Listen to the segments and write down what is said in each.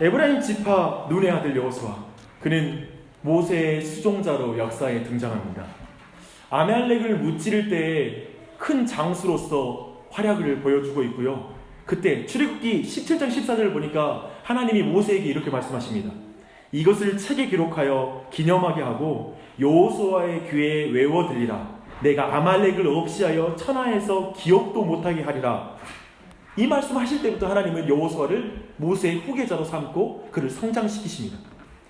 에브라임 지파 눈의 아들 여호수아, 그는 모세의 수종자로 역사에 등장합니다. 아말렉을 무찌를 때에 큰 장수로서 활약을 보여주고 있고요. 그때 출애굽기 17장 14절을 보니까 하나님이 모세에게 이렇게 말씀하십니다. 이것을 책에 기록하여 기념하게 하고 여호수아의 귀에 외워 들리라. 내가 아말렉을 없이 하여 천하에서 기억도 못하게 하리라. 이 말씀하실 때부터 하나님은 여호수아를 모세의 후계자로 삼고 그를 성장시키십니다.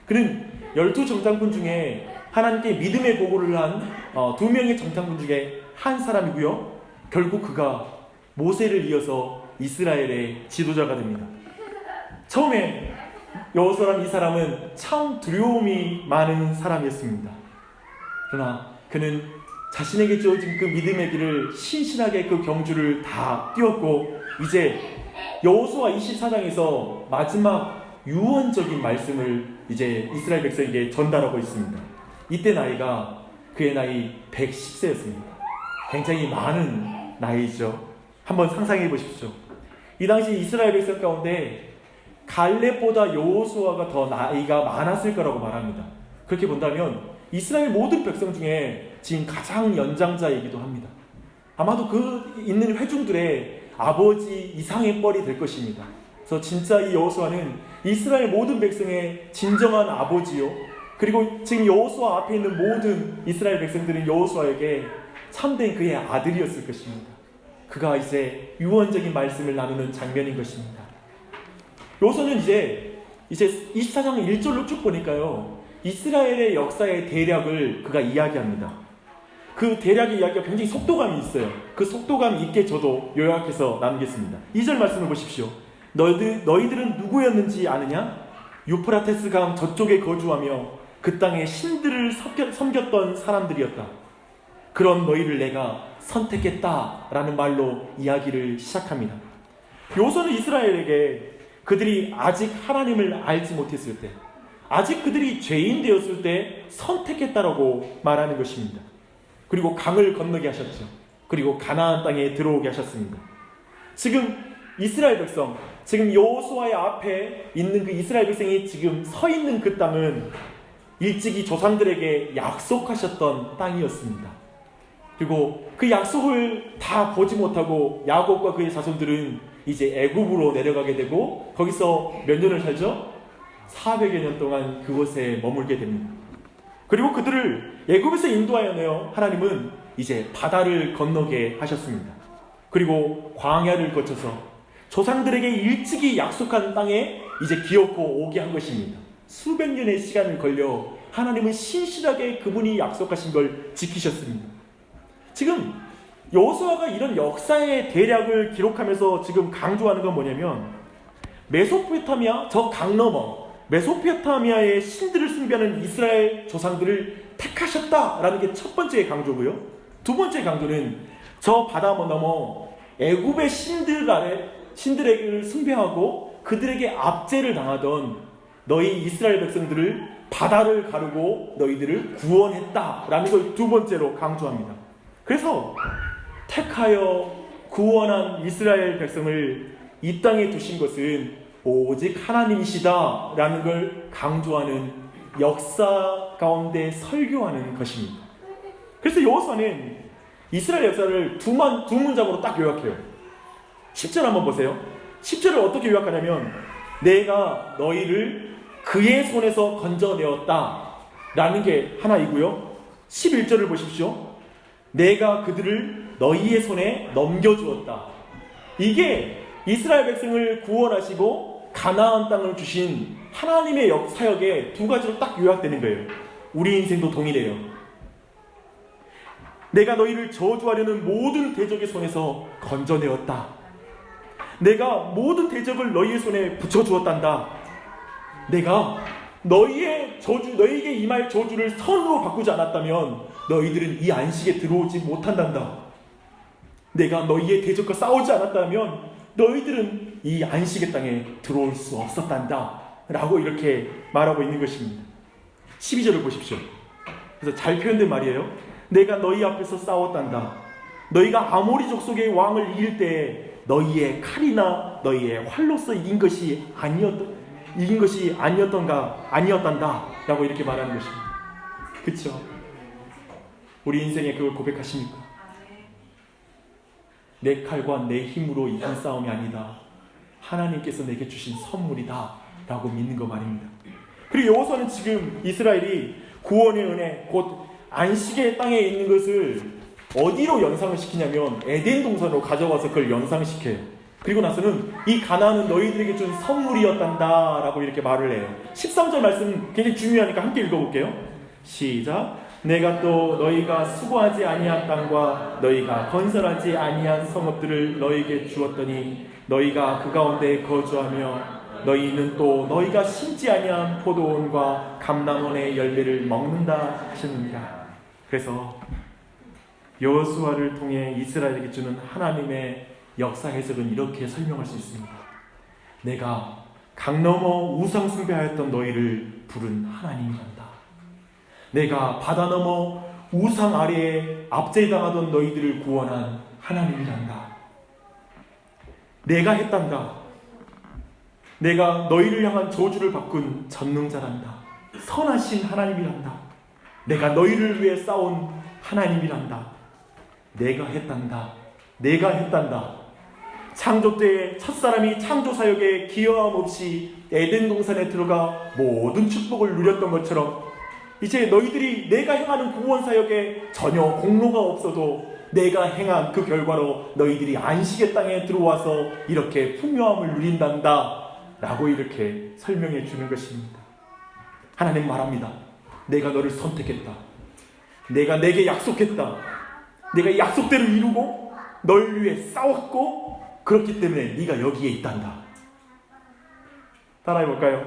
그는 12정탐꾼 중에 하나님께 믿음의 보고를 한 2명의 정탐꾼 중에 한 사람이고요. 결국 그가 모세를 이어서 이스라엘의 지도자가 됩니다. 처음에 여호수아라는 이 사람은 참 두려움이 많은 사람이었습니다. 그러나 그는 자신에게 주어진 그 믿음의 길을 신실하게 그 경주를 다 뛰었고, 이제 여호수아 24장에서 마지막 유언적인 말씀을 이제 이스라엘 백성에게 전달하고 있습니다. 이때 나이가 그의 나이 110세였습니다. 굉장히 많은 나이죠. 한번 상상해 보십시오. 이 당시 이스라엘 백성 가운데 갈렙보다 여호수아가 더 나이가 많았을 거라고 말합니다. 그렇게 본다면 이스라엘 모든 백성 중에 지금 가장 연장자이기도 합니다. 아마도 그 있는 회중들의 아버지 이상의 뻘이 될 것입니다. 그래서 진짜 이 여호수아는 이스라엘 모든 백성의 진정한 아버지요, 그리고 지금 여호수아 앞에 있는 모든 이스라엘 백성들은 여호수아에게 참된 그의 아들이었을 것입니다. 그가 이제 유언적인 말씀을 나누는 장면인 것입니다. 여호수아는 이제 24장 1절로 쭉 보니까요, 이스라엘의 역사의 대략을 그가 이야기합니다. 그 대략의 이야기가 굉장히 속도감이 있어요. 그 속도감 있게 저도 요약해서 남기겠습니다. 2절 말씀을 보십시오. 너희들은 누구였는지 아느냐? 유프라테스 강 저쪽에 거주하며 그 땅에 신들을 섬겼던 사람들이었다. 그런 너희를 내가 선택했다라는 말로 이야기를 시작합니다. 여호수아는 이스라엘에게 그들이 아직 하나님을 알지 못했을 때, 아직 그들이 죄인 되었을 때 선택했다라고 말하는 것입니다. 그리고 강을 건너게 하셨죠. 그리고 가나안 땅에 들어오게 하셨습니다. 지금 이스라엘 백성, 지금 여호수아의 앞에 있는 그 이스라엘 백성이 지금 서 있는 그 땅은 일찍이 조상들에게 약속하셨던 땅이었습니다. 그리고 그 약속을 다 보지 못하고 야곱과 그의 자손들은 이제 애굽으로 내려가게 되고, 거기서 몇 년을 살죠? 400여 년 동안 그곳에 머물게 됩니다. 그리고 그들을 애굽에서 인도하여 하나님은 이제 바다를 건너게 하셨습니다. 그리고 광야를 거쳐서 조상들에게 일찍이 약속한 땅에 이제 기어코 오게 한 것입니다. 수백 년의 시간을 걸려 하나님은 신실하게 그분이 약속하신 걸 지키셨습니다. 지금 여호수아가 이런 역사의 대략을 기록하면서 지금 강조하는 건 뭐냐면, 메소포타미아, 저 강 너머 메소포타미아의 신들을 숭배하는 이스라엘 조상들을 택하셨다라는 게 첫 번째 강조고요. 두 번째 강조는 저 바다 넘어 애굽의 신들에게 숭배하고 그들에게 압제를 당하던 너희 이스라엘 백성들을 바다를 가르고 너희들을 구원했다라는 걸 두 번째로 강조합니다. 그래서 택하여 구원한 이스라엘 백성을 이 땅에 두신 것은 오직 하나님이시다라는 걸 강조하는 역사 가운데 설교하는 것입니다. 그래서 여호수아는 이스라엘 역사를 두 문장으로 딱 요약해요. 10절 한번 보세요. 10절을 어떻게 요약하냐면, 내가 너희를 그의 손에서 건져내었다 라는 게 하나이고요. 11절을 보십시오. 내가 그들을 너희의 손에 넘겨주었다. 이게 이스라엘 백성을 구원하시고 가나안 땅을 주신 하나님의 사역에 두 가지로 딱 요약되는 거예요. 우리 인생도 동일해요. 내가 너희를 저주하려는 모든 대적의 손에서 건져내었다. 내가 모든 대적을 너희의 손에 붙여주었단다. 내가 너희에게 임할 저주를 선으로 바꾸지 않았다면 너희들은 이 안식에 들어오지 못한단다. 내가 너희의 대적과 싸우지 않았다면 너희들은 이 안식의 땅에 들어올 수 없었단다 라고 이렇게 말하고 있는 것입니다. 12절을 보십시오. 그래서 잘 표현된 말이에요. 내가 너희 앞에서 싸웠단다. 너희가 아모리 족속의 왕을 이길 때 너희의 칼이나 너희의 활로서 이긴 것이 아니었다. 이긴 것이 아니었단다 라고 이렇게 말하는 것입니다. 그쵸? 우리 인생에 그걸 고백하십니까? 내 칼과 내 힘으로 이긴 싸움이 아니다. 하나님께서 내게 주신 선물이다 라고 믿는 거 말입니다. 그리고 여호수아는 지금 이스라엘이 구원의 은혜 곧 안식의 땅에 있는 것을 어디로 연상을 시키냐면 에덴 동산으로 가져와서 그걸 연상시켜요. 그리고 나서는 이 가나안은 너희들에게 준 선물이었단다 라고 이렇게 말을 해요. 13절 말씀 굉장히 중요하니까 함께 읽어볼게요. 시작. 내가 또 너희가 수고하지 아니한 땅과 너희가 건설하지 아니한 성읍들을 너희에게 주었더니 너희가 그 가운데 거주하며 너희는 또 너희가 심지 아니한 포도원과 감람원의 열매를 먹는다 하셨느니라. 그래서 여호수아를 통해 이스라엘에게 주는 하나님의 역사 해석은 이렇게 설명할 수 있습니다. 내가 강 넘어 우상 숭배하였던 너희를 부른 하나님이란다. 내가 바다 넘어 우상 아래에 압제당하던 너희들을 구원한 하나님이란다. 내가 했단다. 내가 너희를 향한 저주를 바꾼 전능자란다. 선하신 하나님이란다. 내가 너희를 위해 싸운 하나님이란다. 내가 했단다. 내가 했단다. 창조 때에 첫사람이 창조 사역에 기여함 없이 에덴 동산에 들어가 모든 축복을 누렸던 것처럼 이제 너희들이 내가 행하는 구원 사역에 전혀 공로가 없어도 내가 행한 그 결과로 너희들이 안식의 땅에 들어와서 이렇게 풍요함을 누린단다 라고 이렇게 설명해 주는 것입니다. 하나님 말합니다. 내가 너를 선택했다. 내가 내게 약속했다. 내가 약속대로 이루고 널 위해 싸웠고 그렇기 때문에 네가 여기에 있단다. 따라해볼까요?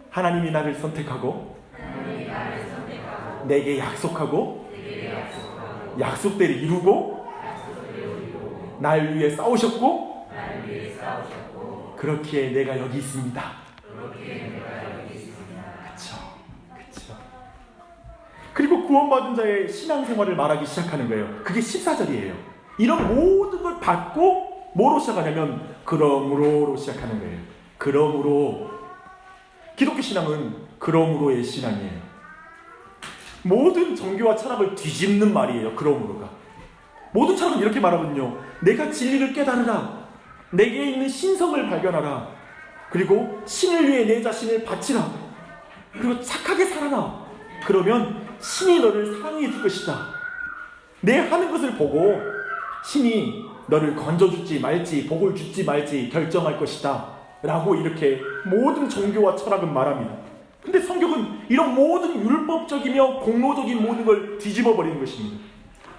하나님이 나를 선택하고 내게 약속하고 약속대로 이루고 날 위해 싸우셨고 그렇기에 내가 여기 있습니다. 그쵸. 그리고 구원받은 자의 신앙생활을 말하기 시작하는 거예요. 그게 14절이에요. 이런 모든 걸 받고 뭐로 시작하냐면 그러므로로 시작하는 거예요. 그러므로. 기독교 신앙은 그러므로의 신앙이에요. 모든 종교와 철학을 뒤집는 말이에요. 그러므로가. 모든 철학은 이렇게 말하거든요. 내가 진리를 깨달으라. 내게 있는 신성을 발견하라. 그리고 신을 위해 내 자신을 바치라. 그리고 착하게 살아라. 그러면 신이 너를 사랑해 줄 것이다. 내 하는 것을 보고 신이 너를 건져줄지 말지 복을 줄지 말지 결정할 것이다 라고 이렇게 모든 종교와 철학은 말합니다. 근데 성경은 이런 모든 율법적이며 공로적인 모든 걸 뒤집어 버리는 것입니다.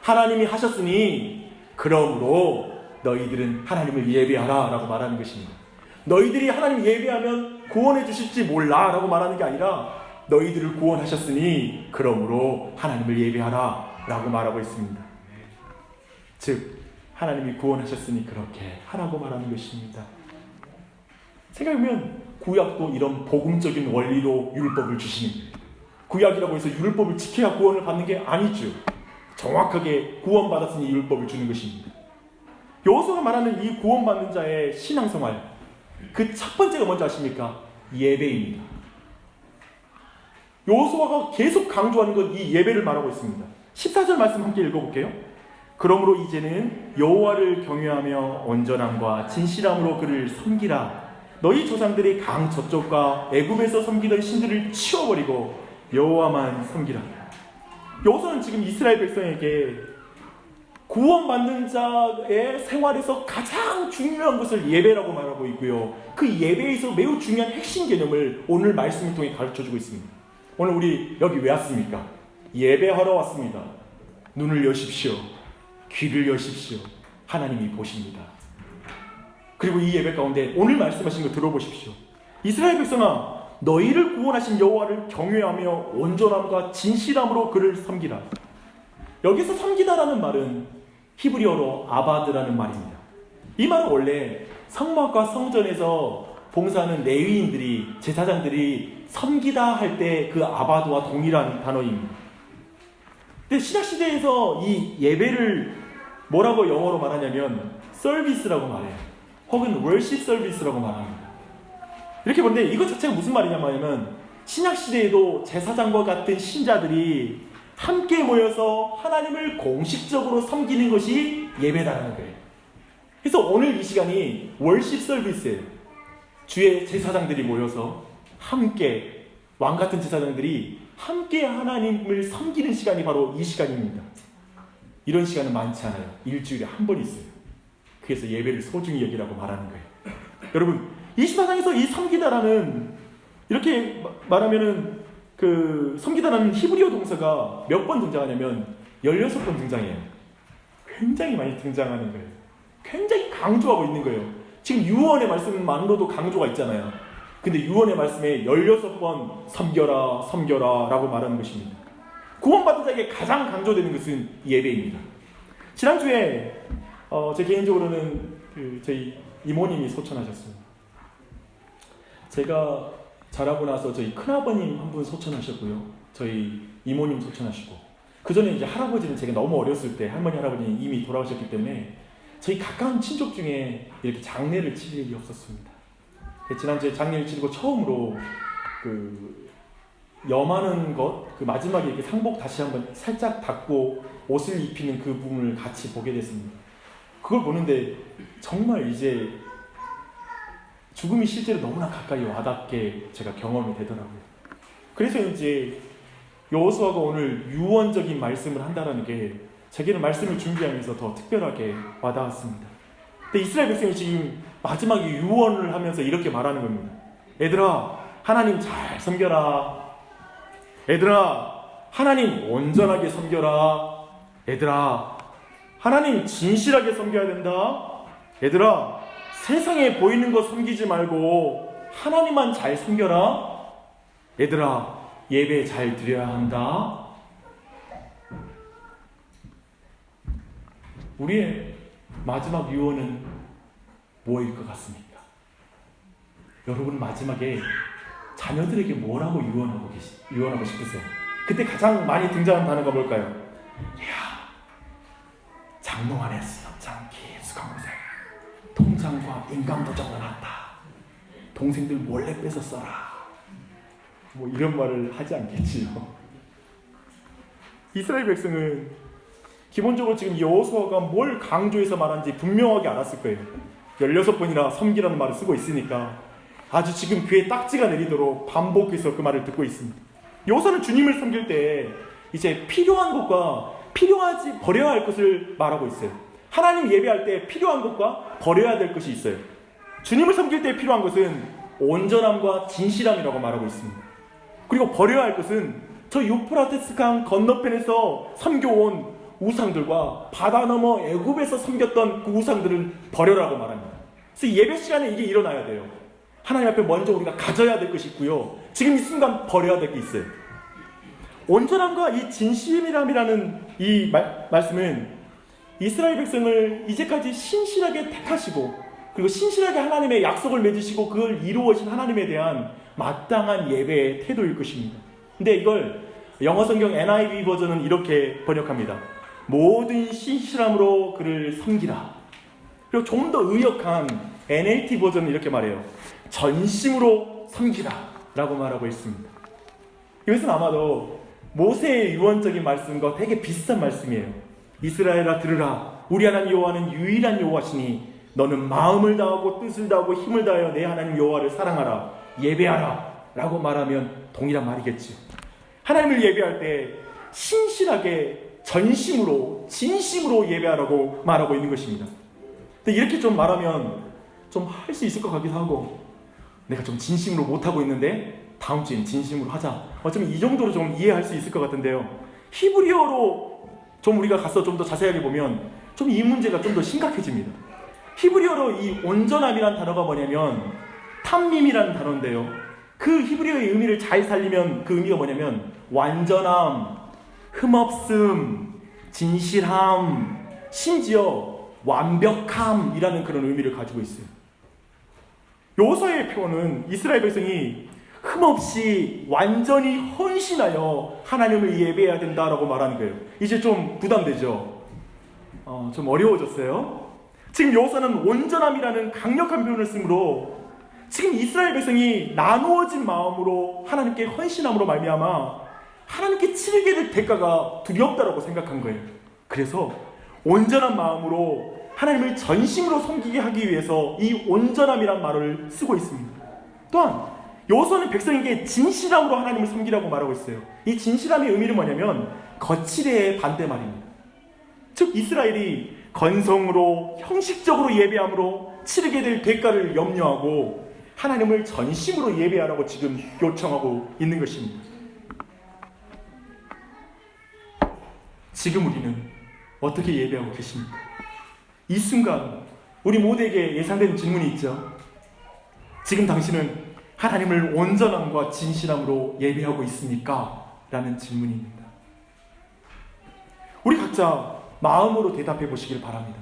하나님이 하셨으니 그러므로 너희들은 하나님을 예배하라 라고 말하는 것입니다. 너희들이 하나님 예배하면 구원해 주실지 몰라 라고 말하는 게 아니라 너희들을 구원하셨으니 그러므로 하나님을 예배하라 라고 말하고 있습니다. 즉 하나님이 구원하셨으니 그렇게 하라고 말하는 것입니다. 생각해보면 구약도 이런 복음적인 원리로 율법을 주시는 거예요. 구약이라고 해서 율법을 지켜야 구원을 받는 게 아니죠. 정확하게 구원받았으니 율법을 주는 것입니다. 여호수아가 말하는 이 구원받는 자의 신앙생활, 그 첫 번째가 뭔지 아십니까? 예배입니다. 여호수아가 계속 강조하는 건 이 예배를 말하고 있습니다. 14절 말씀 함께 읽어볼게요. 그러므로 이제는 여호와를 경외하며 온전함과 진실함으로 그를 섬기라. 너희 조상들이 강 저쪽과 애굽에서 섬기던 신들을 치워버리고 여호와만 섬기라. 여호수아는 지금 이스라엘 백성에게 구원받는 자의 생활에서 가장 중요한 것을 예배라고 말하고 있고요. 그 예배에서 매우 중요한 핵심 개념을 오늘 말씀을 통해 가르쳐주고 있습니다. 오늘 우리 여기 왜 왔습니까? 예배하러 왔습니다. 눈을 여십시오. 귀를 여십시오. 하나님이 보십니다. 그리고 이 예배 가운데 오늘 말씀하신 거 들어보십시오. 이스라엘 백성아, 너희를 구원하신 여호와를 경외하며 온전함과 진실함으로 그를 섬기라. 여기서 섬기다라는 말은 히브리어로 아바드라는 말입니다. 이 말은 원래 성막과 성전에서 봉사하는 레위인들이, 제사장들이 섬기다 할 때 그 아바드와 동일한 단어입니다. 근데 신약시대에서 이 예배를 뭐라고 영어로 말하냐면 서비스라고 말해요. 혹은 월십 서비스라고 말합니다. 이렇게 보는데 이것 자체가 무슨 말이냐면 신약시대에도 제사장과 같은 신자들이 함께 모여서 하나님을 공식적으로 섬기는 것이 예배다라는 거예요. 그래서 오늘 이 시간이 월십 서비스예요. 주의 제사장들이 모여서 함께, 왕같은 제사장들이 함께 하나님을 섬기는 시간이 바로 이 시간입니다. 이런 시간은 많지 않아요. 일주일에 한 번 있어요. 그래서 예배를 소중히 여기라고 말하는 거예요. 여러분, 이 세상에서 이 섬기다라는, 이렇게 말하면은 그 섬기다라는 히브리어 동사가 몇 번 등장하냐면 16번 등장해요. 굉장히 많이 등장하는 거예요. 굉장히 강조하고 있는 거예요. 지금 유언의 말씀만으로도 강조가 있잖아요. 근데 유언의 말씀에 16번 섬겨라, 섬겨라 라고 말하는 것입니다. 구원받은 자에게 가장 강조되는 것은 예배입니다. 지난주에 제 개인적으로는 저희 이모님이 소천하셨어요. 제가 자라고 나서 저희 큰아버님 한 분 소천하셨고요. 저희 이모님 소천하시고, 그 전에 이제 할아버지는 제가 너무 어렸을 때 할머니 할아버지는 이미 돌아가셨기 때문에 저희 가까운 친족 중에 이렇게 장례를 치를 일이 없었습니다. 지난주에 장례를 치르고 처음으로 그 염하는 것, 그 마지막에 이렇게 상복 다시 한번 살짝 닫고 옷을 입히는 그 부분을 같이 보게 됐습니다. 그걸 보는데 정말 이제 죽음이 실제로 너무나 가까이 와닿게 제가 경험이 되더라고요. 그래서 이제 여호수아가 오늘 유언적인 말씀을 한다는 게 제게는 말씀을 준비하면서 더 특별하게 와닿았습니다. 근데 이스라엘 백성이 지금 마지막에 유언을 하면서 이렇게 말하는 겁니다. 얘들아, 하나님 잘 섬겨라. 얘들아, 하나님 온전하게 섬겨라. 얘들아, 하나님 진실하게 섬겨야 된다. 얘들아, 세상에 보이는 거 섬기지 말고 하나님만 잘 섬겨라. 얘들아, 예배 잘 드려야 한다. 우리의 마지막 유언은 뭐일 것 같습니까? 여러분 마지막에 자녀들에게 뭐라고 유언하고 싶으세요? 그때 가장 많이 등장하는 단어가 뭘까요? 야, 장롱 안에 수납장 깊숙한 곳에 통장과 인감도 적어놨다. 동생들 몰래 뺏어 써라. 뭐 이런 말을 하지 않겠지요. 이스라엘 백성은 기본적으로 지금 여호수아가 뭘 강조해서 말하는지 분명하게 알았을 거예요. 16번이나 섬기라는 말을 쓰고 있으니까 아주 지금 귀에 딱지가 내리도록 반복해서 그 말을 듣고 있습니다. 여호수아는 주님을 섬길 때 이제 필요한 것과 버려야 할 것을 말하고 있어요. 하나님 예배할 때 필요한 것과 버려야 될 것이 있어요. 주님을 섬길 때 필요한 것은 온전함과 진실함이라고 말하고 있습니다. 그리고 버려야 할 것은 저 유프라테스 강 건너편에서 섬겨온 우상들과 바다 너머 애굽에서 섬겼던 그 우상들을 버려라고 말합니다. 그래서 예배 시간에 이게 일어나야 돼요. 하나님 앞에 먼저 우리가 가져야 될 것이 있고요. 지금 이 순간 버려야 될 게 있어요. 온전함과 이 진실함이라는 이 말씀은 이스라엘 백성을 이제까지 신실하게 택하시고 그리고 신실하게 하나님의 약속을 맺으시고 그걸 이루어진 하나님에 대한 마땅한 예배의 태도일 것입니다. 근데 이걸 영어 성경 NIV 버전은 이렇게 번역합니다. 모든 신실함으로 그를 섬기라. 그리고 좀 더 의역한 NLT 버전은 이렇게 말해요. 전심으로 섬기라 라고 말하고 있습니다. 이것은 아마도 모세의 유언적인 말씀과 되게 비슷한 말씀이에요. 이스라엘아 들으라. 우리 하나님 여호와는 유일한 여호와시니 너는 마음을 다하고 뜻을 다하고 힘을 다하여 내 하나님 여호와를 사랑하라. 예배하라 라고 말하면 동일한 말이겠죠. 하나님을 예배할 때 신실하게 전심으로 진심으로 예배하라고 말하고 있는 것입니다. 근데 이렇게 좀 말하면 좀 할 수 있을 것 같기도 하고 내가 좀 진심으로 못하고 있는데 다음 주엔 진심으로 하자. 어쩌면 이 정도로 좀 이해할 수 있을 것 같은데요. 히브리어로 좀 우리가 가서 좀 더 자세하게 보면 좀 이 문제가 좀 더 심각해집니다. 히브리어로 이 온전함이라는 단어가 뭐냐면 탐밈이라는 단어인데요. 그 히브리어의 의미를 잘 살리면 그 의미가 뭐냐면 완전함, 흠없음, 진실함, 심지어 완벽함이라는 그런 의미를 가지고 있어요. 여호수아의 표현은 이스라엘 백성이 흠없이 완전히 헌신하여 하나님을 예배해야 된다라고 말하는 거예요. 이제 좀 부담되죠? 좀 어려워졌어요. 지금 여호수아는 온전함이라는 강력한 표현을 쓰므로 지금 이스라엘 백성이 나누어진 마음으로 하나님께 헌신함으로 말미암아 하나님께 치르게 될 대가가 두렵다라고 생각한 거예요. 그래서 온전한 마음으로 하나님을 전심으로 섬기게 하기 위해서 이 온전함이란 말을 쓰고 있습니다. 또한 여호수아는 백성에게 진실함으로 하나님을 섬기라고 말하고 있어요. 이 진실함의 의미는 뭐냐면 거칠의 반대말입니다. 즉 이스라엘이 건성으로 형식적으로 예배함으로 치르게 될 대가를 염려하고 하나님을 전심으로 예배하라고 지금 요청하고 있는 것입니다. 지금 우리는 어떻게 예배하고 계십니까? 이 순간 우리 모두에게 예상되는 질문이 있죠. 지금 당신은 하나님을 온전함과 진실함으로 예배하고 있습니까? 라는 질문입니다. 우리 각자 마음으로 대답해 보시길 바랍니다.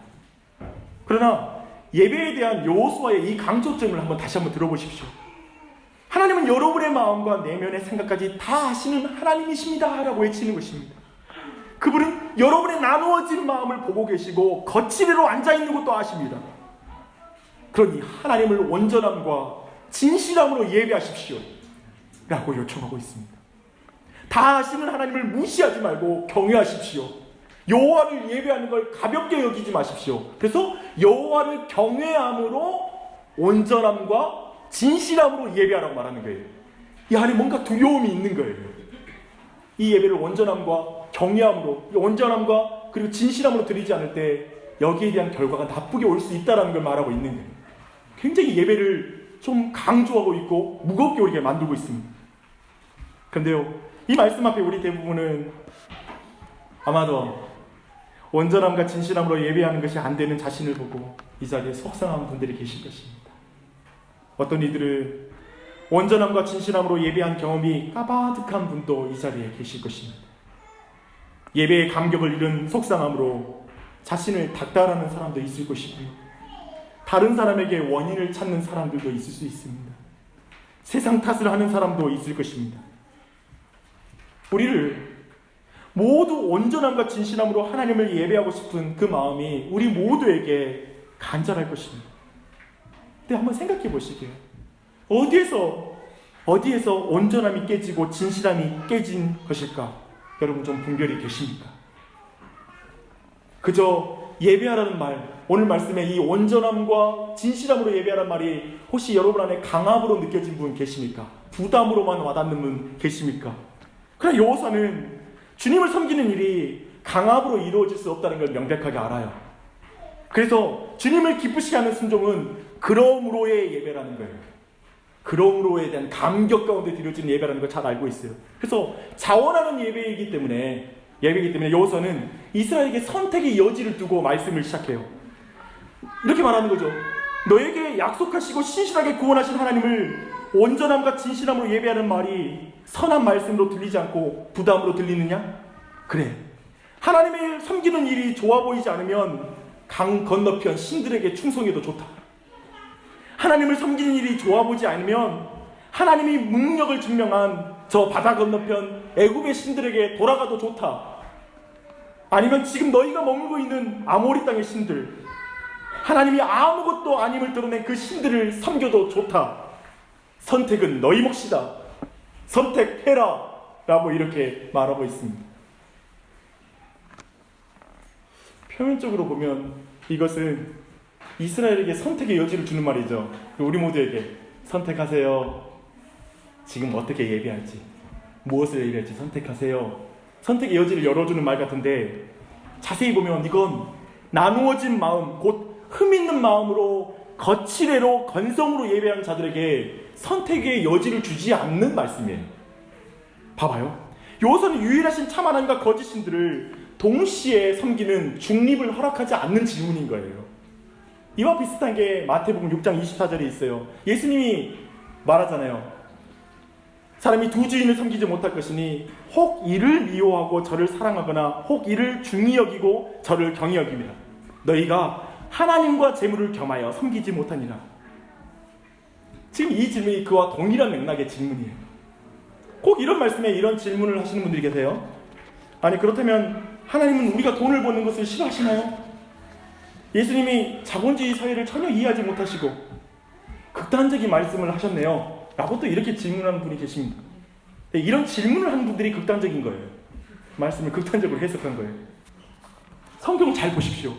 그러나 예배에 대한 여호수아의 이 강조점을 다시 한번 들어보십시오. 하나님은 여러분의 마음과 내면의 생각까지 다 아시는 하나님이십니다 라고 외치는 것입니다. 그분은 여러분의 나누어진 마음을 보고 계시고 거칠애로 앉아있는 것도 아십니다. 그러니 하나님을 온전함과 진실함으로 예배하십시오 라고 요청하고 있습니다. 다 아시는 하나님을 무시하지 말고 경외하십시오. 여호와를 예배하는 걸 가볍게 여기지 마십시오. 그래서 여호와를 경외함으로 온전함과 진실함으로 예배하라고 말하는 거예요. 이 안에 뭔가 두려움이 있는 거예요. 이 예배를 온전함과 경외함으로, 온전함과 그리고 진실함으로 드리지 않을 때 여기에 대한 결과가 나쁘게 올 수 있다는 걸 말하고 있는 거예요. 굉장히 예배를 좀 강조하고 있고 무겁게 우리가 만들고 있습니다. 그런데요, 이 말씀 앞에 우리 대부분은 아마도 온전함과 진실함으로 예배하는 것이 안 되는 자신을 보고 이 자리에 속상한 분들이 계실 것입니다. 어떤 이들은 온전함과 진실함으로 예배한 경험이 까바득한 분도 이 자리에 계실 것입니다. 예배의 감격을 잃은 속상함으로 자신을 닥달하는 사람도 있을 것이고요. 다른 사람에게 원인을 찾는 사람들도 있을 수 있습니다. 세상 탓을 하는 사람도 있을 것입니다. 우리를 모두 온전함과 진실함으로 하나님을 예배하고 싶은 그 마음이 우리 모두에게 간절할 것입니다. 근데 한번 생각해 보시게요. 어디에서 온전함이 깨지고 진실함이 깨진 것일까? 여러분 좀 분별이 되십니까? 그저 예배하라는 말, 오늘 말씀에 이 온전함과 진실함으로 예배하라는 말이 혹시 여러분 안에 강압으로 느껴진 분 계십니까? 부담으로만 와닿는 분 계십니까? 그러나 여호수아는 주님을 섬기는 일이 강압으로 이루어질 수 없다는 걸 명백하게 알아요. 그래서 주님을 기쁘시게 하는 순종은 그러므로의 예배라는 거예요. 그러므로에 대한 감격 가운데 드려지는 예배라는 걸 잘 알고 있어요. 그래서 자원하는 예배이기 때문에 여호수아는 이스라엘에게 선택의 여지를 두고 말씀을 시작해요. 이렇게 말하는 거죠. 너에게 약속하시고 신실하게 구원하신 하나님을 온전함과 진실함으로 예배하는 말이 선한 말씀으로 들리지 않고 부담으로 들리느냐? 그래. 하나님을 섬기는 일이 좋아 보이지 않으면 강 건너편 신들에게 충성해도 좋다. 하나님을 섬기는 일이 좋아 보이지 않으면 하나님이 능력을 증명한 저 바다 건너편 애굽의 신들에게 돌아가도 좋다. 아니면 지금 너희가 머물고 있는 아모리 땅의 신들, 하나님이 아무것도 아님을 드러낸 그 신들을 섬겨도 좋다. 선택은 너희 몫이다. 선택해라 라고 이렇게 말하고 있습니다. 표면적으로 보면 이것은 이스라엘에게 선택의 여지를 주는 말이죠. 우리 모두에게 선택하세요. 지금 어떻게 예배할지, 무엇을 예배할지 선택하세요. 선택의 여지를 열어주는 말 같은데 자세히 보면 이건 나누어진 마음, 곧 흠 있는 마음으로 거칠애로 건성으로 예배하는 자들에게 선택의 여지를 주지 않는 말씀이에요. 봐봐요. 여호수아는 유일하신 참 하나님과 거짓 신들을 동시에 섬기는 중립을 허락하지 않는 질문인 거예요. 이와 비슷한 게 마태복음 6장 24절에 있어요. 예수님이 말하잖아요. 사람이 두 주인을 섬기지 못할 것이니 혹 이를 미워하고 저를 사랑하거나 혹 이를 중히 여기고 저를 경히 여깁니다. 너희가 하나님과 재물을 겸하여 섬기지 못하니라. 지금 이 질문이 그와 동일한 맥락의 질문이에요. 꼭 이런 말씀에 이런 질문을 하시는 분들이 계세요. 아니 그렇다면 하나님은 우리가 돈을 버는 것을 싫어하시나요? 예수님이 자본주의 사회를 전혀 이해하지 못하시고 극단적인 말씀을 하셨네요 라고 또 이렇게 질문하는 분이 계십니다. 이런 질문을 하는 분들이 극단적인 거예요. 말씀을 극단적으로 해석한 거예요. 성경 잘 보십시오.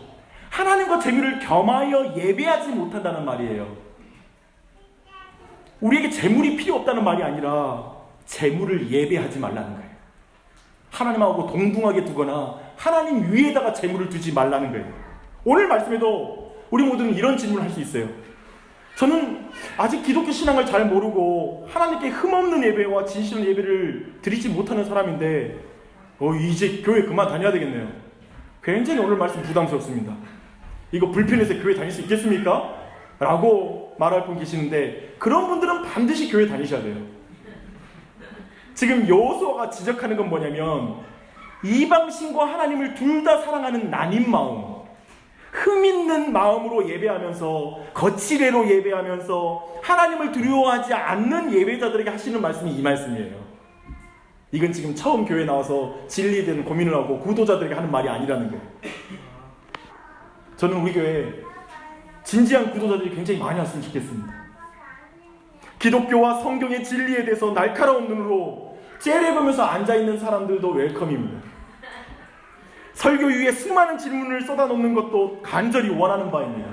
하나님과 재물을 겸하여 예배하지 못한다는 말이에요. 우리에게 재물이 필요 없다는 말이 아니라 재물을 예배하지 말라는 거예요. 하나님하고 동등하게 두거나 하나님 위에다가 재물을 두지 말라는 거예요. 오늘 말씀에도 우리 모두는 이런 질문을 할 수 있어요. 저는 아직 기독교 신앙을 잘 모르고 하나님께 흠없는 예배와 진실한 예배를 드리지 못하는 사람인데 이제 교회 그만 다녀야 되겠네요. 굉장히 오늘 말씀 부담스럽습니다. 이거 불편해서 교회 다닐 수 있겠습니까? 라고 말할 분 계시는데 그런 분들은 반드시 교회 다니셔야 돼요. 지금 여호수아가 지적하는 건 뭐냐면 이방신과 하나님을 둘 다 사랑하는 나뉜 마음, 흠 있는 마음으로 예배하면서 거칠애로 예배하면서 하나님을 두려워하지 않는 예배자들에게 하시는 말씀이 이 말씀이에요. 이건 지금 처음 교회 나와서 진리에 대한 고민을 하고 구도자들에게 하는 말이 아니라는 거예요. 저는 우리 교회에 진지한 구도자들이 굉장히 많이 왔으면 좋겠습니다. 기독교와 성경의 진리에 대해서 날카로운 눈으로 째려보면서 앉아있는 사람들도 웰컴입니다. 설교 이후에 수많은 질문을 쏟아놓는 것도 간절히 원하는 바입니다.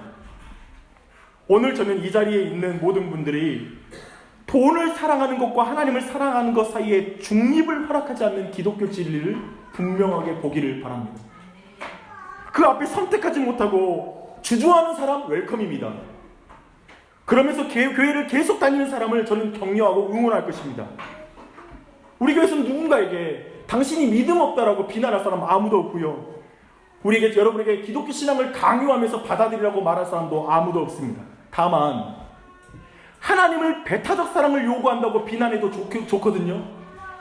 오늘 저는 이 자리에 있는 모든 분들이 돈을 사랑하는 것과 하나님을 사랑하는 것 사이에 중립을 허락하지 않는 기독교 진리를 분명하게 보기를 바랍니다. 그 앞에 선택하지 못하고 주저하는 사람 웰컴입니다. 그러면서 교회를 계속 다니는 사람을 저는 격려하고 응원할 것입니다. 우리 교회에서는 누군가에게 당신이 믿음 없다라고 비난할 사람 아무도 없고요. 우리에게 여러분에게 기독교 신앙을 강요하면서 받아들이라고 말할 사람도 아무도 없습니다. 다만 하나님을 배타적 사랑을 요구한다고 비난해도 좋거든요.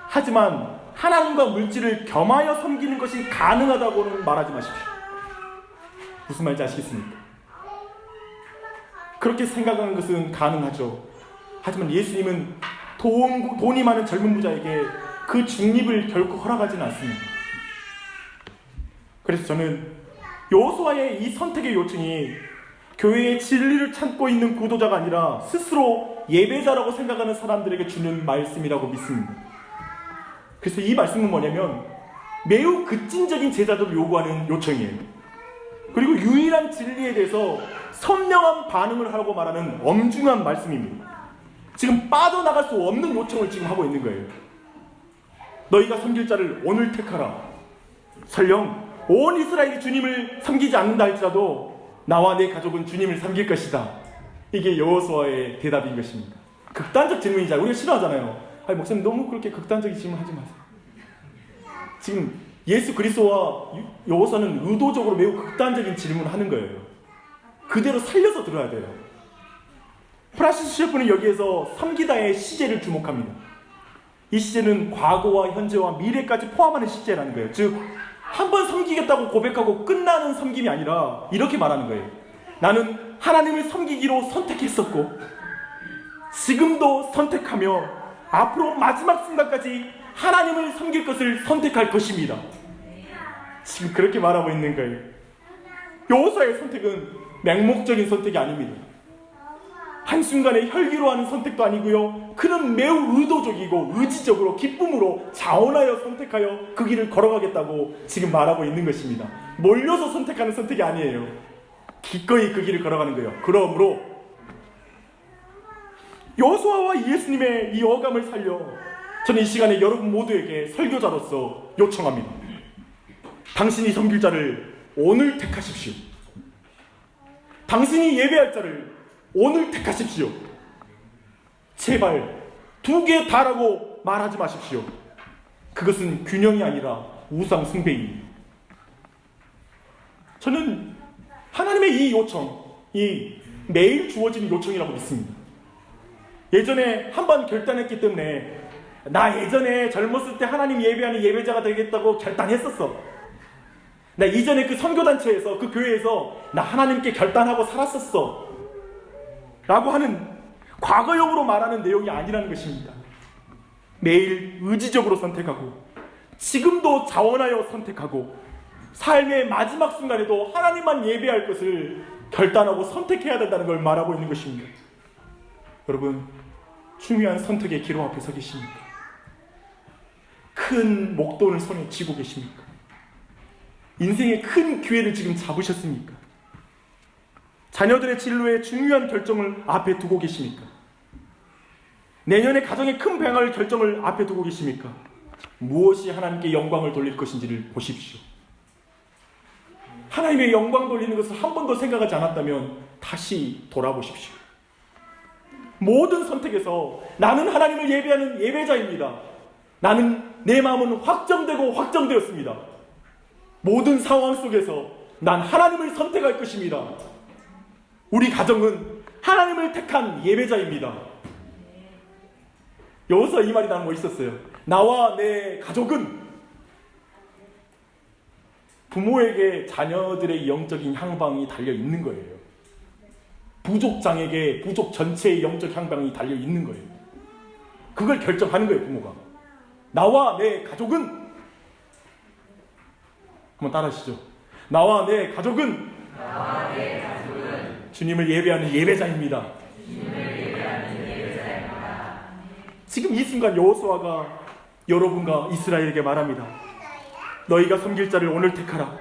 하지만 하나님과 물질을 겸하여 섬기는 것이 가능하다고는 말하지 마십시오. 무슨 말인지 아시겠습니까? 그렇게 생각하는 것은 가능하죠. 하지만 예수님은 돈이 많은 젊은 부자에게 그 중립을 결코 허락하지는 않습니다. 그래서 저는 여호수아의 이 선택의 요청이 교회의 진리를 찾고 있는 구도자가 아니라 스스로 예배자라고 생각하는 사람들에게 주는 말씀이라고 믿습니다. 그래서 이 말씀은 뭐냐면 매우 급진적인 제자들을 요구하는 요청이에요. 그리고 유일한 진리에 대해서 선명한 반응을 하라고 말하는 엄중한 말씀입니다. 지금 빠져나갈 수 없는 요청을 지금 하고 있는 거예요. 너희가 섬길 자를 오늘 택하라. 설령 온 이스라엘이 주님을 섬기지 않는다 할지라도 나와 내 가족은 주님을 섬길 것이다. 이게 여호수아의 대답인 것입니다. 극단적 질문이잖아요. 우리가 싫어하잖아요. 아니 목사님 너무 그렇게 극단적인 질문 하지 마세요. 지금 예수 그리스도와 여호수아는 의도적으로 매우 극단적인 질문을 하는 거예요. 그대로 살려서 들어야 돼요. 프란시스 셰프는 여기에서 섬기다의 시제를 주목합니다. 이 시제는 과거와 현재와 미래까지 포함하는 시제라는 거예요. 즉 한 번 섬기겠다고 고백하고 끝나는 섬김이 아니라 이렇게 말하는 거예요. 나는 하나님을 섬기기로 선택했었고 지금도 선택하며 앞으로 마지막 순간까지 하나님을 섬길 것을 선택할 것입니다. 지금 그렇게 말하고 있는 거예요. 여호수아의 선택은 맹목적인 선택이 아닙니다. 한순간에 혈기로 하는 선택도 아니고요. 그는 매우 의도적이고 의지적으로 기쁨으로 자원하여 선택하여 그 길을 걸어가겠다고 지금 말하고 있는 것입니다. 몰려서 선택하는 선택이 아니에요. 기꺼이 그 길을 걸어가는 거예요. 그러므로 여호수아와 예수님의 이 어감을 살려 저는 이 시간에 여러분 모두에게 설교자로서 요청합니다. 당신이 섬길 자를 오늘 택하십시오. 당신이 예배할 자를 오늘 택하십시오. 제발 2개 다라고 말하지 마십시오. 그것은 균형이 아니라 우상 숭배입니다. 저는 하나님의 이 요청이 매일 주어지는 요청이라고 믿습니다. 예전에 한번 결단했기 때문에 나 예전에 젊었을 때 하나님 예배하는 예배자가 되겠다고 결단했었어. 나 이전에 그 선교단체에서 그 교회에서 나 하나님께 결단하고 살았었어 라고 하는 과거형으로 말하는 내용이 아니라는 것입니다. 매일 의지적으로 선택하고 지금도 자원하여 선택하고 삶의 마지막 순간에도 하나님만 예배할 것을 결단하고 선택해야 된다는 걸 말하고 있는 것입니다. 여러분, 중요한 선택의 기로 앞에 서 계십니까? 큰 목돈을 손에 쥐고 계십니까? 인생의 큰 기회를 지금 잡으셨습니까? 자녀들의 진로에 중요한 결정을 앞에 두고 계십니까? 내년에 가정의 큰 변화를 결정을 앞에 두고 계십니까? 무엇이 하나님께 영광을 돌릴 것인지를 보십시오. 하나님의 영광 돌리는 것을 한 번도 생각하지 않았다면 다시 돌아보십시오. 모든 선택에서 나는 하나님을 예배하는 예배자입니다. 나는 내 마음은 확정되고 확정되었습니다. 모든 상황 속에서 난 하나님을 선택할 것입니다. 우리 가정은 하나님을 택한 예배자입니다. 여기서 이 말이 나는 멋있었어요. 나와 내 가족은 부모에게 자녀들의 영적인 향방이 달려 있는 거예요. 부족장에게 부족 전체의 영적 향방이 달려 있는 거예요. 그걸 결정하는 거예요, 부모가. 나와 내 가족은, 한번 따라하시죠. 나와 내 가족은 주님을 예배하는 예배자입니다. 지금 이 순간 여호수아가 여러분과 이스라엘에게 말합니다. 너희가 섬길 자를 오늘 택하라.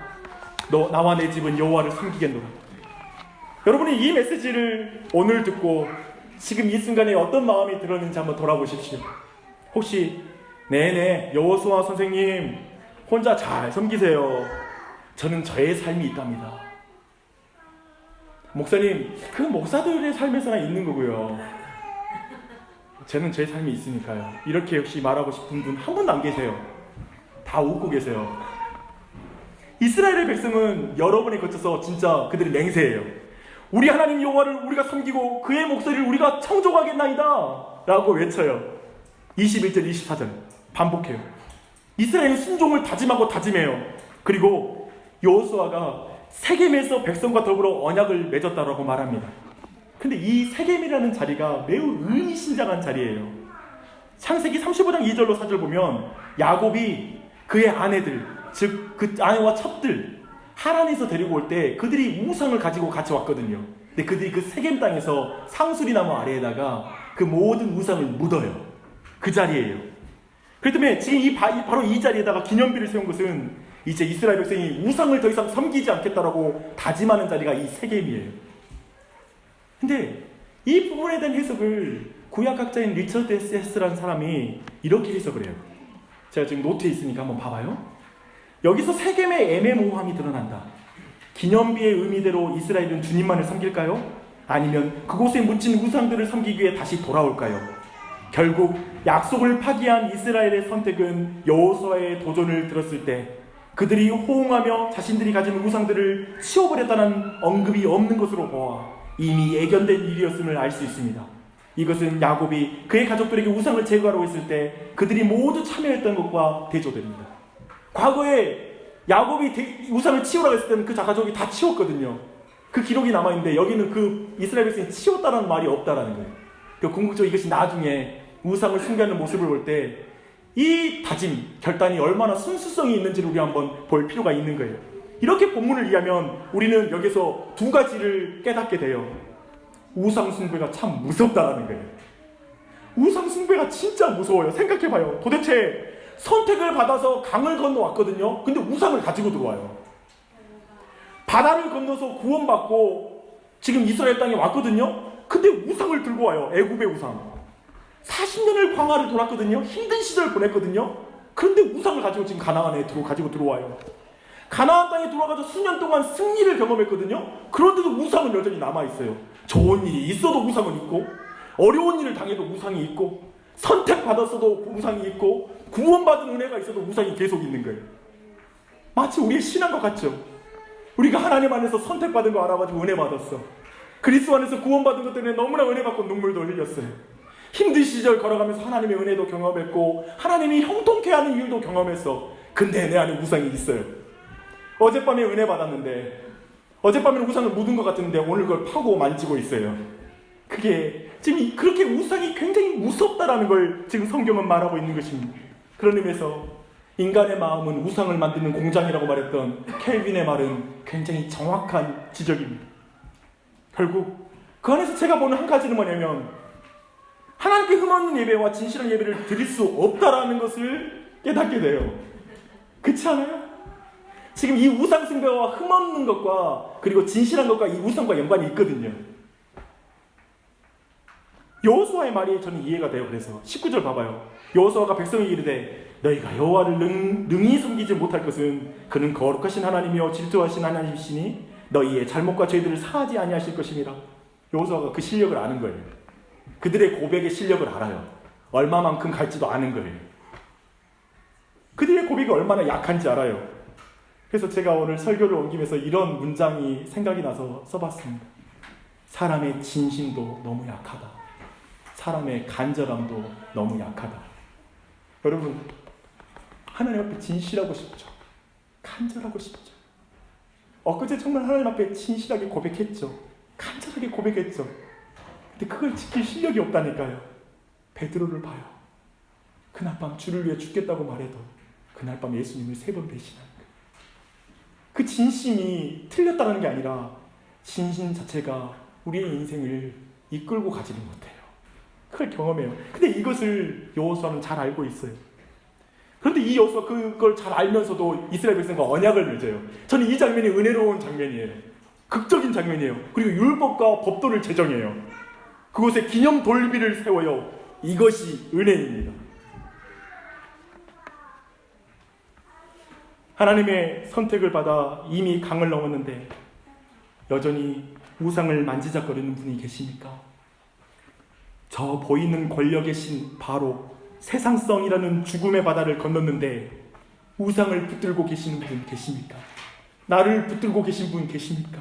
너 나와 내 집은 여호와를 섬기겠노라. 여러분이 이 메시지를 오늘 듣고 지금 이 순간에 어떤 마음이 들었는지 한번 돌아보십시오. 혹시 네네 여호수아 선생님 혼자 잘 섬기세요. 저는 저의 삶이 있답니다. 목사님, 그 목사들의 삶에서나 있는 거고요. 저는 제 삶이 있으니까요. 이렇게 역시 말하고 싶은 분 한 분도 안 계세요. 다 웃고 계세요. 이스라엘의 백성은 여러 번에 거쳐서 진짜 그들이 맹세해요. 우리 하나님 여호와를 우리가 섬기고 그의 목소리를 우리가 청종하겠나이다 라고 외쳐요. 21절 24절 반복해요. 이스라엘은 순종을 다짐하고 다짐해요. 그리고 여호수아가 세겜에서 백성과 더불어 언약을 맺었다라고 말합니다. 근데 이 세겜이라는 자리가 매우 의미심장한 자리예요. 창세기 35장 2절로 4절 보면 야곱이 그의 아내들, 즉 그 아내와 첩들 하란에서 데리고 올 때 그들이 우상을 가지고 같이 왔거든요. 근데 그들이 그 세겜 땅에서 상수리나무 아래에다가 그 모든 우상을 묻어요. 그 자리예요. 그렇기 때문에 지금 바로 이 자리에다가 기념비를 세운 것은 이제 이스라엘 백성이 우상을 더 이상 섬기지 않겠다라고 다짐하는 자리가 이 세겜이에요. 근데 이 부분에 대한 해석을 구약학자인 리처드 헤스라는 사람이 이렇게 해석을 해요. 제가 지금 노트에 있으니까 한번 봐봐요. 여기서 세겜의 애매모호함이 드러난다. 기념비의 의미대로 이스라엘은 주님만을 섬길까요? 아니면 그곳에 묻힌 우상들을 섬기기 위해 다시 돌아올까요? 결국 약속을 파기한 이스라엘의 선택은 여호수아의 도전을 들었을 때 그들이 호응하며 자신들이 가진 우상들을 치워버렸다는 언급이 없는 것으로 보아 이미 예견된 일이었음을 알 수 있습니다. 이것은 야곱이 그의 가족들에게 우상을 제거하라고 했을 때 그들이 모두 참여했던 것과 대조됩니다. 과거에 야곱이 우상을 치우라고 했을 때는 그 가족이 다 치웠거든요. 그 기록이 남아있는데 여기는 그 이스라엘 백성이 치웠다는 말이 없다라는 거예요. 궁극적으로 이것이 나중에 우상을 숭배하는 모습을 볼 때 이 다짐, 결단이 얼마나 순수성이 있는지를 우리 한번 볼 필요가 있는 거예요. 이렇게 본문을 이해하면 우리는 여기서 두 가지를 깨닫게 돼요. 우상 숭배가 참 무섭다라는 거예요. 우상 숭배가 진짜 무서워요. 생각해봐요. 도대체 선택을 받아서 강을 건너왔거든요. 근데 우상을 가지고 들어와요. 바다를 건너서 구원받고 지금 이스라엘 땅에 왔거든요. 근데 우상을 들고 와요. 애굽의 우상. 40년을 광야를 돌았거든요. 힘든 시절을 보냈거든요. 그런데 우상을 가지고 지금 가나안에 가지고 들어와요. 가나안 땅에 들어와서 수년 동안 승리를 경험했거든요. 그런데도 우상은 여전히 남아있어요. 좋은 일이 있어도 우상은 있고, 어려운 일을 당해도 우상이 있고, 선택받았어도 우상이 있고, 구원받은 은혜가 있어도 우상이 계속 있는 거예요. 마치 우리의 신앙과 같죠. 우리가 하나님 안에서 선택받은 거 알아가지고 은혜 받았어. 그리스도 안에서 구원받은 것 때문에 너무나 은혜 받고 눈물도 흘렸어요. 힘든 시절 걸어가면서 하나님의 은혜도 경험했고 하나님이 형통케 하는 일도 경험했어. 근데 내 안에 우상이 있어요. 어젯밤에 은혜 받았는데 어젯밤에는 우상을 묻은 것 같은데 오늘 그걸 파고 만지고 있어요. 그게 지금 그렇게 우상이 굉장히 무섭다라는 걸 지금 성경은 말하고 있는 것입니다. 그런 의미에서 인간의 마음은 우상을 만드는 공장이라고 말했던 켈빈의 말은 굉장히 정확한 지적입니다. 결국 그 안에서 제가 보는 한 가지는 뭐냐면 하나님께 흠없는 예배와 진실한 예배를 드릴 수 없다라는 것을 깨닫게 돼요. 그렇지 않아요? 지금 이 우상 숭배와 흠없는 것과 그리고 진실한 것과 이 우상과 연관이 있거든요. 여호수아의 말이 저는 이해가 돼요. 그래서 19절 봐봐요. 여호수아가 백성에게 이르되 너희가 여호와를 능히 섬기지 못할 것은 그는 거룩하신 하나님이요 질투하신 하나님이시니 너희의 잘못과 죄들을 사하지 아니하실 것입니다. 여호수아가 그 실력을 아는 거예요. 그들의 고백의 실력을 알아요. 얼마만큼 갈지도 아는 거예요. 그들의 고백이 얼마나 약한지 알아요. 그래서 제가 오늘 설교를 옮기면서 이런 문장이 생각이 나서 써봤습니다. 사람의 진심도 너무 약하다. 사람의 간절함도 너무 약하다. 여러분, 하나님 앞에 진실하고 싶죠. 간절하고 싶죠. 엊그제 정말 하나님 앞에 진실하게 고백했죠. 간절하게 고백했죠. 근데 그걸 지킬 실력이 없다니까요. 베드로를 봐요. 그날 밤 주를 위해 죽겠다고 말해도 그날 밤 예수님을 3번 배신하는 거예요. 그 진심이 틀렸다는 게 아니라 진심 자체가 우리의 인생을 이끌고 가지는 못해요. 그걸 경험해요. 근데 이것을 여호수아는 잘 알고 있어요. 그런데 이 여호수아 그걸 잘 알면서도 이스라엘 백성과 언약을 맺어요. 저는 이 장면이 은혜로운 장면이에요. 극적인 장면이에요. 그리고 율법과 법도를 제정해요. 그곳에 기념 돌비를 세워요. 이것이 은혜입니다. 하나님의 선택을 받아 이미 강을 넘었는데 여전히 우상을 만지작거리는 분이 계십니까? 저 보이는 권력의 신 바로 세상성이라는 죽음의 바다를 건넜는데 우상을 붙들고 계시는 분 계십니까? 나를 붙들고 계신 분 계십니까?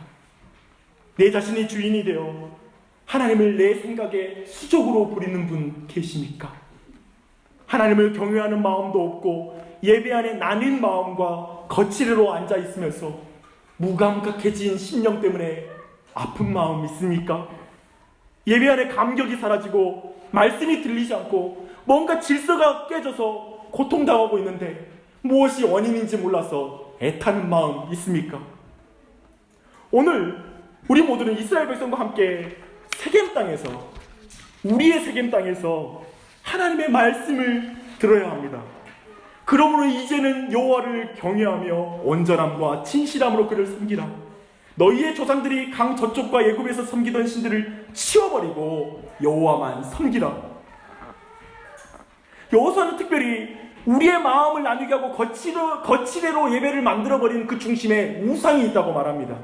내 자신이 주인이 되어 하나님을 내 생각에 수적으로 부리는 분 계십니까? 하나님을 경외하는 마음도 없고 예배 안에 나뉜 마음과 거칠애로 앉아 있으면서 무감각해진 심령 때문에 아픈 마음 있습니까? 예배 안에 감격이 사라지고 말씀이 들리지 않고 뭔가 질서가 깨져서 고통당하고 있는데 무엇이 원인인지 몰라서 애타는 마음 있습니까? 오늘 우리 모두는 이스라엘 백성과 함께 세겜 땅에서, 우리의 세겜 땅에서 하나님의 말씀을 들어야 합니다. 그러므로 이제는 여호와를 경외하며 온전함과 진실함으로 그를 섬기라. 너희의 조상들이 강 저쪽과 애굽에서 섬기던 신들을 치워버리고 여호와만 섬기라. 여호수아는 특별히 우리의 마음을 나누게 하고 거칠애로 예배를 만들어버리는 그 중심에 우상이 있다고 말합니다.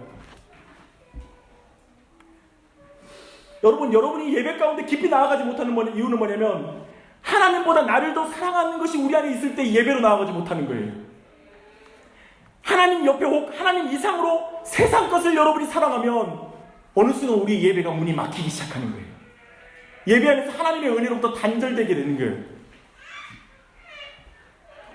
여러분이 예배 가운데 깊이 나아가지 못하는 이유는 뭐냐면 하나님보다 나를 더 사랑하는 것이 우리 안에 있을 때 예배로 나아가지 못하는 거예요. 하나님 옆에 혹 하나님 이상으로 세상 것을 여러분이 사랑하면 어느 순간 우리 예배가 문이 막히기 시작하는 거예요. 예배 안에서 하나님의 은혜로부터 단절되게 되는 거예요.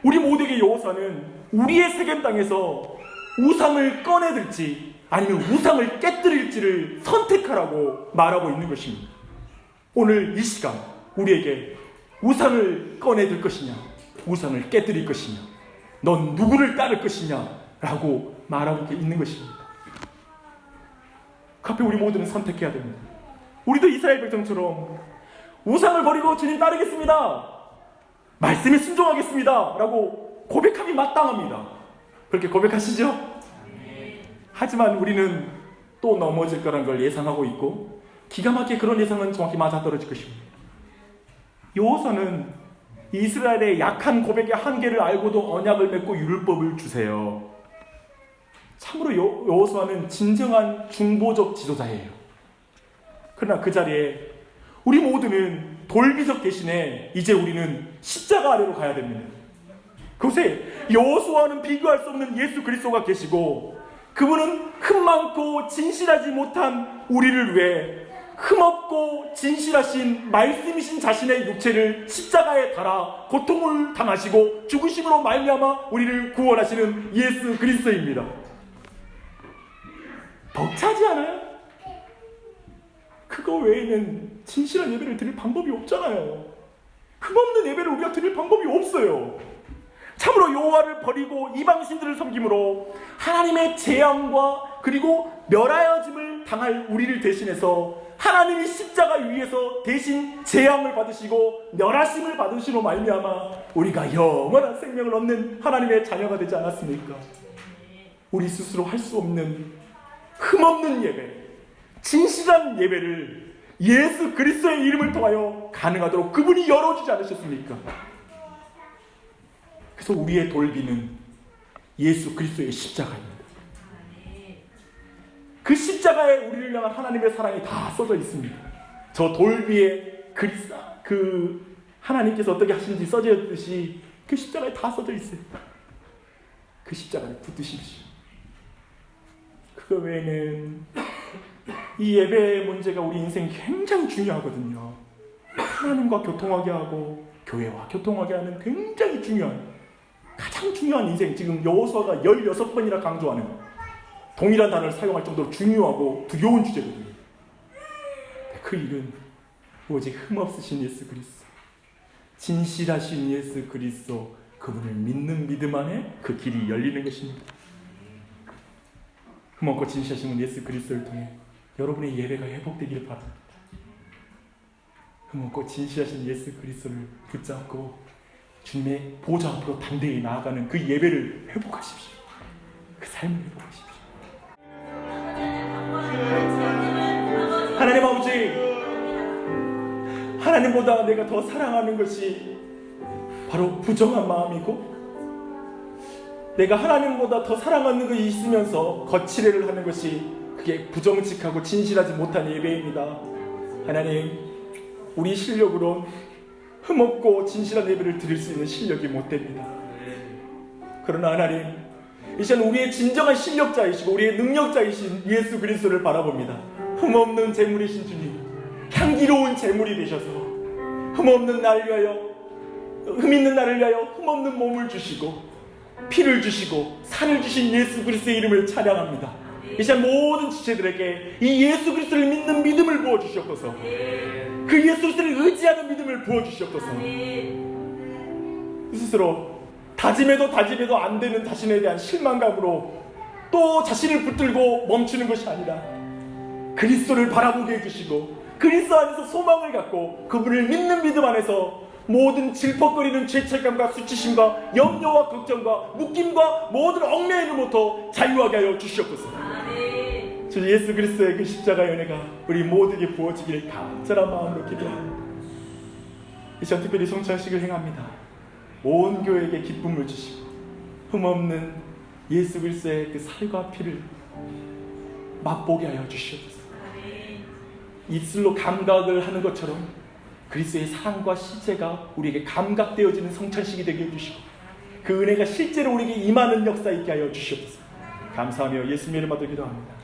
우리 모두에게 여호수아는 우리의 세겜 땅에서 우상을 꺼내들지 아니면 우상을 깨뜨릴지를 선택하라고 말하고 있는 것입니다. 오늘 이 시간 우리에게 우상을 꺼내들 것이냐, 우상을 깨뜨릴 것이냐, 넌 누구를 따를 것이냐 라고 말하고 있는 것입니다. 그 앞에 우리 모두는 선택해야 됩니다. 우리도 이스라엘 백성처럼 우상을 버리고 주님 따르겠습니다, 말씀에 순종하겠습니다 라고 고백함이 마땅합니다. 그렇게 고백하시죠? 하지만 우리는 또 넘어질 거란 걸 예상하고 있고 기가 막히게 그런 예상은 정확히 맞아떨어질 것입니다. 여호수아는 이스라엘의 약한 고백의 한계를 알고도 언약을 맺고 율법을 주세요. 참으로 여호수아는 진정한 중보적 지도자예요. 그러나 그 자리에 우리 모두는 돌비석 대신에 이제 우리는 십자가 아래로 가야 됩니다. 그곳에 여호수아와는 비교할 수 없는 예수 그리스도가 계시고 그분은 흠 많고 진실하지 못한 우리를 위해 흠없고 진실하신 말씀이신 자신의 육체를 십자가에 달아 고통을 당하시고 죽으심으로 말미암아 우리를 구원하시는 예수 그리스도입니다. 벅차지 않아요? 그거 외에는 진실한 예배를 드릴 방법이 없잖아요. 흠없는 예배를 우리가 드릴 방법이 없어요. 참으로 여호와를 버리고 이방신들을 섬김으로 하나님의 재앙과 그리고 멸하여짐을 당할 우리를 대신해서 하나님이 십자가 위에서 대신 재앙을 받으시고 멸하심을 받으시로 말미암아 우리가 영원한 생명을 얻는 하나님의 자녀가 되지 않았습니까? 우리 스스로 할 수 없는 흠없는 예배, 진실한 예배를 예수 그리스도의 이름을 통하여 가능하도록 그분이 열어주지 않으셨습니까? 그래서 우리의 돌비는 예수 그리스도의 십자가입니다. 그 십자가에 우리를 향한 하나님의 사랑이 다 써져 있습니다. 저 돌비에 그 하나님께서 어떻게 하시는지 써져 있듯이 그 십자가에 다 써져 있어요. 그 십자가를 붙드십시오. 그거 외에는 이 예배의 문제가 우리 인생 굉장히 중요하거든요. 하나님과 교통하게 하고 교회와 교통하게 하는 굉장히 중요한, 가장 중요한 인생, 지금 여호수아가 16번이나 강조하는 동일한 단어를 사용할 정도로 중요하고 두려운 주제거든요. 그 일은 오직 흠없으신 예수 그리스도, 진실하신 예수 그리스도, 그분을 믿는 믿음 안에 그 길이 열리는 것입니다. 흠없고 진실하신 예수 그리스도를 통해 여러분의 예배가 회복되기를 바랍니다. 흠없고 진실하신 예수 그리스도를 붙잡고 주님의 보좌 앞으로 담대히 나아가는 그 예배를 회복하십시오. 그 삶을 회복하십시오. 하나님 아버지, 하나님보다 내가 더 사랑하는 것이 바로 부정한 마음이고, 내가 하나님보다 더 사랑하는 것이 있으면서 거칠애를 하는 것이 그게 부정직하고 진실하지 못한 예배입니다. 하나님, 우리 실력으로 흠없고 진실한 예배를 드릴 수 있는 실력이 못 됩니다. 그러나 하나님, 이제는 우리의 진정한 실력자이시고 우리의 능력자이신 예수 그리스도를 바라봅니다. 흠없는 제물이신 주님, 향기로운 제물이 되셔서 흠없는 나를 위하여, 흠있는 나를 위하여 흠없는 몸을 주시고 피를 주시고 살을 주신 예수 그리스도의 이름을 찬양합니다. 이제 모든 지체들에게 이 예수 그리스도를 믿는 믿음을 부어주시옵소서. 그 예수 그리스도를 의지하는 믿음을 부어주시옵소서. 스스로 다짐해도 안 되는 자신에 대한 실망감으로 또 자신을 붙들고 멈추는 것이 아니라 그리스도를 바라보게 해주시고 그리스도 안에서 소망을 갖고 그분을 믿는 믿음 안에서 모든 질퍽거리는 죄책감과 수치심과 염려와 걱정과 묶임과 모든 얽매임으로부터 자유하게 하여 주시옵소서. 주 예수 그리스도의 그 십자가의 은혜가 우리 모두에게 부어지기를 간절한 마음으로 기도합니다. 이 시간 특별히 성찬식을 행합니다. 온 교회에게 기쁨을 주시고 흠없는 예수 그리스도의 그 살과 피를 맛보게 하여 주시옵소서. 입술로 감각을 하는 것처럼 그리스도의 사랑과 실제가 우리에게 감각되어지는 성찬식이 되게 해주시고 그 은혜가 실제로 우리에게 임하는 역사 있게 하여 주시옵소서. 감사하며 예수님의 이름으로 기도합니다.